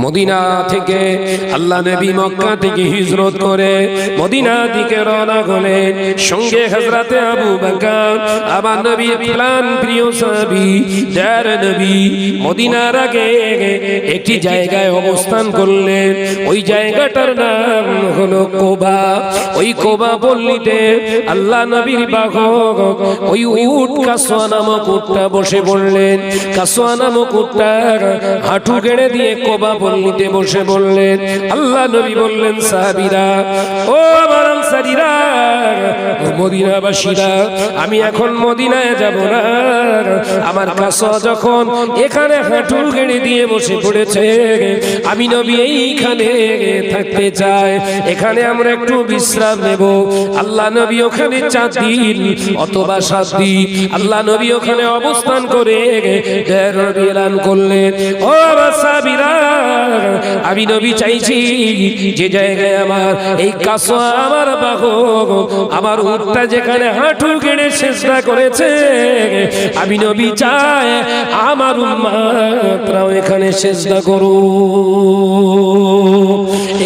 Medina থেকে আল্লাহ নবী মক্কা থেকে হিজরত করে মদিনা দিকে রওনা হলেন। সঙ্গে হযরতে আবু বকর, আমার নবীর প্রাণ প্রিয় সাহাবী যার নবী মদিনার আগে একটি জায়গায় অবস্থান করলেন। ওই জায়গাটার নাম হলো কোবা। ওই কোবা পল্লীতে আল্লাহ নবীর বাহক ওই উট কাসওয়া নামক উটটা বসে পড়লেন। কাসওয়া নামক উটটা হাঁটু গেড়ে দিয়ে কোবা পল্লীতে বসে বললেন। আল্লাহ নবী বললেন, সাহাবীরা, ও আমার আনসারীরা, ও মদিনাবাসীরা, আমি এখন মদিনায় যাব না। আমার কাসওয়া যখন এখানে হাঁটু গেড়ে দিয়ে বসে পড়েছে, আমি নবী এইখানে থাকতে চাই। এখানে আমরা একটু বিশ্রাম নেব। আল্লাহ নবী ওখানে 4 দিন অথবা 7 দিন আল্লাহ নবী ওখানে অবস্থান করে নবী এলান করলেন, ও আমার সাহাবীরা, আমি নবী চাইছি যে জায়গায় আমার এই কাসওয়া আমার বাহক আমার উটটা যেখানে হাঁটু গেড়ে সিজদা করেছে, আমি নবী চাই আমার উম্মতরাও এখানে সিজদা করুক।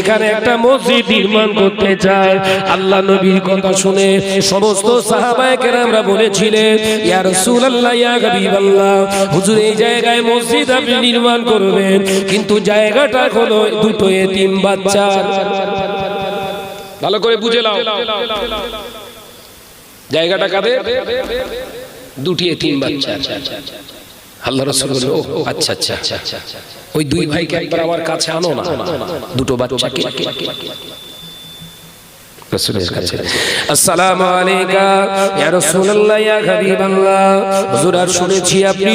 এখানে একটা মসজিদ নির্মাণ করতে চায়। আল্লাহ নবীর কথা শুনে সমস্ত সাহাবায়ে কেরামরা বলেছিলেন, ইয়া রাসূলুল্লাহ, ইয়া হাবিবাল্লাহ, হুজুর এই জায়গায় মসজিদ আপনি নির্মাণ করবেন, কিন্তু জায়গাটা হলো দুটো এতিম বাচ্চা। ভালো করে বুঝে নাও, জায়গাটা কাদের? দুটি এতিম বাচ্চা। আল্লাহ রাসূল বলল, আচ্ছা আচ্ছা আচ্ছা, ওই 2 ভাইকে একবার আমার কাছে আনো না, দুটো বাচ্চাকে রাসূলের কাছে। আসসালামু আলাইকা ইয়া রাসূলুল্লাহ, ইয়া হাবিবাল্লাহ, হুজুর আর শুনেছি আপনি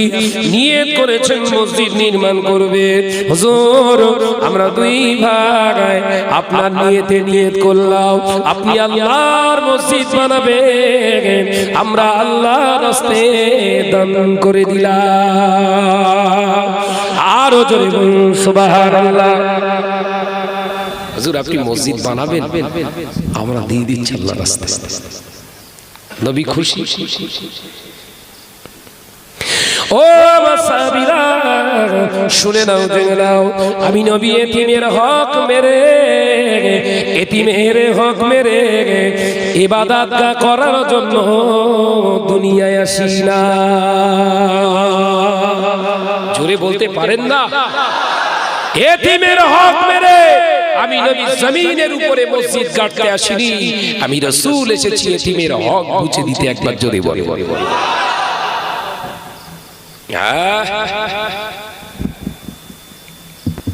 নিয়ত করেছেন মসজিদ নির্মাণ করবেন। হুজুর, আমরা 2 ভাই আপনার নিয়তে নিয়ত করলাম, আপনি আল্লাহর মসজিদ বানাবেন, আমরা আল্লাহর রাস্তায় দান করে দিলাম। আরো জোরে বলুন সুবহানাল্লাহ। হুজুর আপনি মসজিদ বানাবেন, আমরা দিয়ে দিচ্ছি আল্লাহর রাস্তায়। নবী খুশি। ও আমার সাহাবীরা, শুনে নাও, জেনে নাও, আমি নবী এতিমের হক মেরে ইবাদত করার জন্য দুনিয়ায় আসি না। জোরে বলতে পারেন না? এতিমের হক মেরে আমি নবী জমিনের উপরে মসজিদ গাড়তে আসিনি, আমি রাসূল এসেছি এতিমের হক বুঝে দিতে। একবার জোরে বলে।